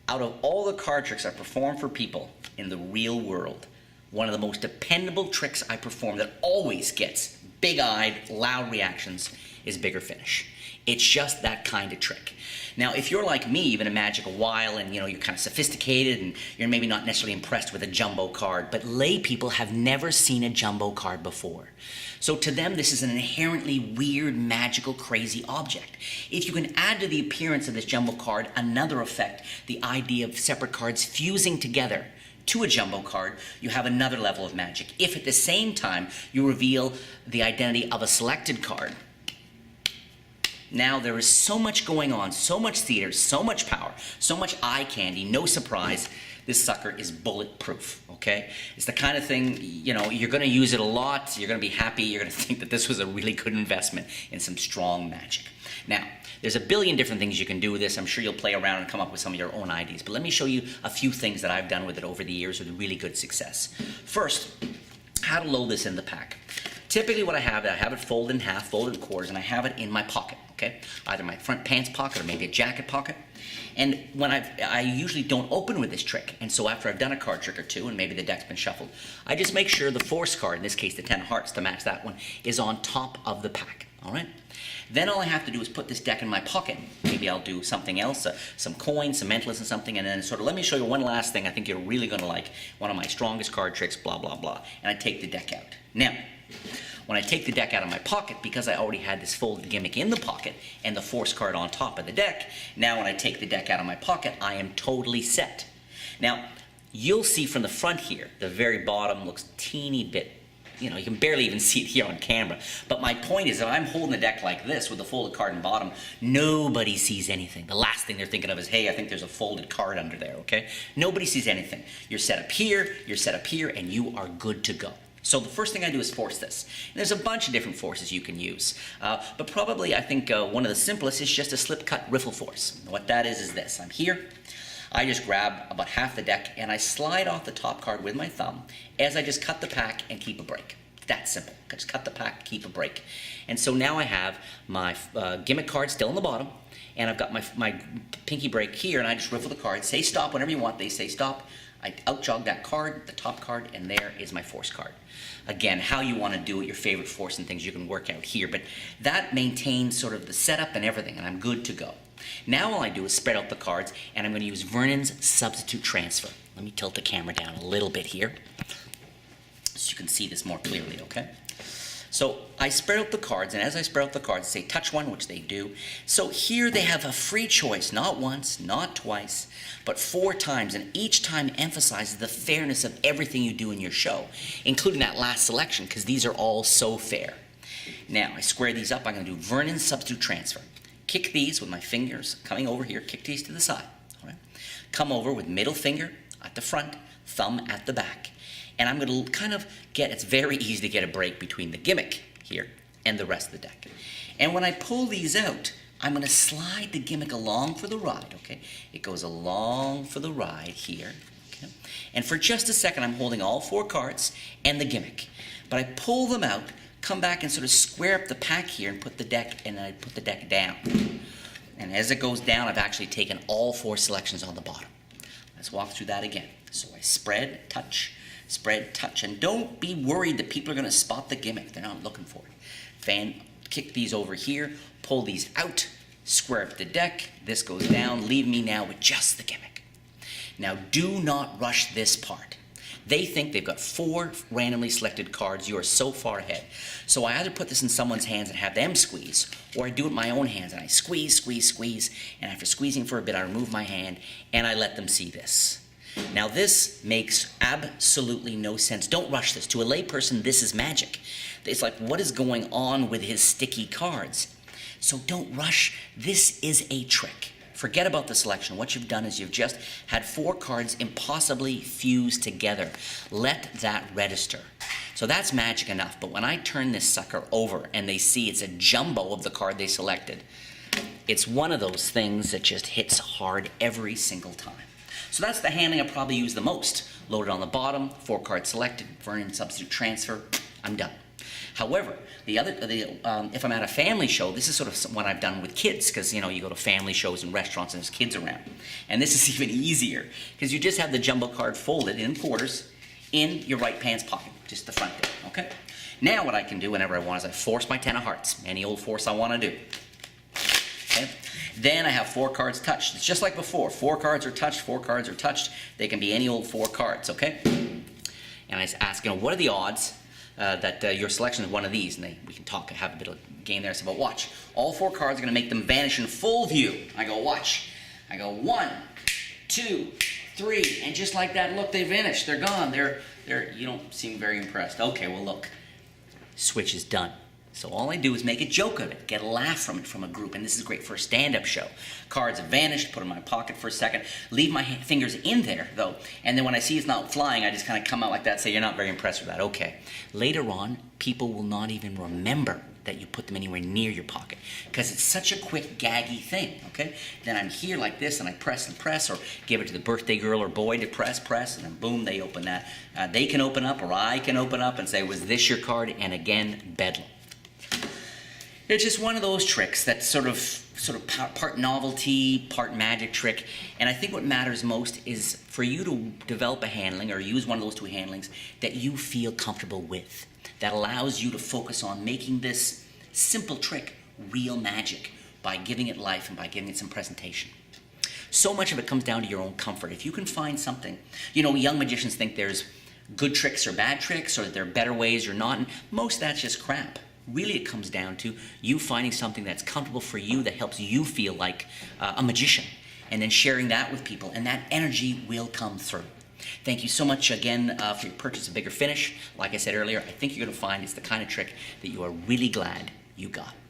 out of all the card tricks I perform for people in the real world, one of the most dependable tricks I perform that always gets big-eyed, loud reactions is Bigger Finish. It's just that kind of trick. Now, if you're like me, you've been in Magic a while and you're kind of sophisticated and you're maybe not necessarily impressed with a jumbo card, but lay people have never seen a jumbo card before. So to them, this is an inherently weird, magical, crazy object. If you can add to the appearance of this jumbo card another effect, the idea of separate cards fusing together to a jumbo card, you have another level of magic. If at the same time you reveal the identity of a selected card, now there is so much going on, so much theater, so much power, so much eye candy, no surprise, this sucker is bulletproof, okay? It's the kind of thing, you're gonna use it a lot, you're gonna be happy, you're gonna think that this was a really good investment in some strong magic. Now, there's a billion different things you can do with this. I'm sure you'll play around and come up with some of your own ideas, but let me show you a few things that I've done with it over the years with really good success. First, how to load this in the pack. Typically what I have it folded in half, folded in quarters, and I have it in my pocket, okay? Either my front pants pocket or maybe a jacket pocket. And when I usually don't open with this trick, and so after I've done a card trick or two and maybe the deck's been shuffled, I just make sure the force card, in this case the 10 of hearts to match that one, is on top of the pack, all right? Then all I have to do is put this deck in my pocket. Maybe I'll do something else, some coins, some mentalist and something, and then let me show you one last thing I think you're really gonna like, one of my strongest card tricks, blah, blah, blah, and I take the deck out. Now, when I take the deck out of my pocket, because I already had this folded gimmick in the pocket and the force card on top of the deck, now when I take the deck out of my pocket, I am totally set. Now, you'll see from the front here, the very bottom looks teeny bit, you can barely even see it here on camera. But my point is, if I'm holding the deck like this with the folded card in bottom, nobody sees anything. The last thing they're thinking of is, hey, I think there's a folded card under there, okay? Nobody sees anything. You're set up here, and you are good to go. So the first thing I do is force this. And there's a bunch of different forces you can use. But probably I think one of the simplest is just a slip cut riffle force. What that is this. I'm here. I just grab about half the deck and I slide off the top card with my thumb as I just cut the pack and keep a break. That simple. Just cut the pack, keep a break. And so now I have my gimmick card still in the bottom, and I've got my pinky break here, and I just riffle the card. Say stop whenever you want. They say stop. I outjog that card, the top card, and there is my force card. Again, how you want to do it, your favorite force and things you can work out here, but that maintains sort of the setup and everything, and I'm good to go. Now all I do is spread out the cards, and I'm going to use Vernon's Substitute Transfer. Let me tilt the camera down a little bit here so you can see this more clearly, okay? So I spread out the cards, and as I spread out the cards, say touch one, which they do. So here they have a free choice, not once, not twice, but 4 times, and each time emphasizes the fairness of everything you do in your show, including that last selection, because these are all so fair. Now, I square these up. I'm going to do Vernon's Substitute Transfer. Kick these with my fingers, coming over here, kick these to the side. All right? Come over with middle finger at the front, thumb at the back. And I'm going to kind of it's very easy to get a break between the gimmick here and the rest of the deck. And when I pull these out, I'm going to slide the gimmick along for the ride, okay? It goes along for the ride here, okay? And for just a second, I'm holding all 4 cards and the gimmick. But I pull them out, come back and sort of square up the pack here and put the deck down. And as it goes down, I've actually taken all 4 selections on the bottom. Let's walk through that again. So I spread, touch, and don't be worried that people are going to spot the gimmick. They're not looking for it. Kick these over here, pull these out, square up the deck, this goes down, leave me now with just the gimmick. Now do not rush this part. They think they've got 4 randomly selected cards. You are so far ahead. So I either put this in someone's hands and have them squeeze, or I do it in my own hands and I squeeze, and after squeezing for a bit, I remove my hand and I let them see this. Now this makes absolutely no sense. Don't rush this. To a layperson, this is magic. It's like, what is going on with his sticky cards? So don't rush. This is a trick. Forget about the selection. What you've done is you've just had 4 cards impossibly fused together. Let that register. So that's magic enough. But when I turn this sucker over and they see it's a jumbo of the card they selected, it's one of those things that just hits hard every single time. So that's the handling I probably use the most. Loaded on the bottom, 4 cards selected, Vernon Substitute Transfer, I'm done. However, if I'm at a family show, this is sort of what I've done with kids, because you go to family shows and restaurants and there's kids around. And this is even easier, because you just have the jumbo card folded in quarters in your right pants pocket, just the front there, okay? Now what I can do whenever I want is I force my 10 of hearts, any old force I want to do. Okay? Then I have 4 cards touched. It's just like before. 4 cards are touched, 4 cards are touched. They can be any old 4 cards, okay? And I ask, what are the odds that your selection is one of these? And we can talk, have a bit of game there. I say, but watch. All 4 cards are going to make them vanish in full view. I go, watch. I go, 1, 2, 3, and just like that, look, they vanished. They're gone. You don't seem very impressed. Okay, well, look. Switch is done. So all I do is make a joke of it, get a laugh from it from a group, and this is great for a stand-up show. Cards have vanished, put them in my pocket for a second, leave my fingers in there, though, and then when I see it's not flying, I just kind of come out like that, say, you're not very impressed with that. Okay. Later on, people will not even remember that you put them anywhere near your pocket, because it's such a quick, gaggy thing, okay? Then I'm here like this, and I press and press, or give it to the birthday girl or boy to press, and then boom, they open that. They can open up, or I can open up and say, was this your card? And again, bedlam. It's just one of those tricks that's sort of part novelty, part magic trick. And I think what matters most is for you to develop a handling or use one of those 2 handlings that you feel comfortable with, that allows you to focus on making this simple trick real magic by giving it life and by giving it some presentation. So much of it comes down to your own comfort. If you can find something, young magicians think there's good tricks or bad tricks, or that there are better ways or not, and most of that's just crap. Really, it comes down to you finding something that's comfortable for you, that helps you feel like a magician, and then sharing that with people, and that energy will come through. Thank you so much again for your purchase of Bigger Finish. Like I said earlier, I think you're going to find it's the kind of trick that you are really glad you got.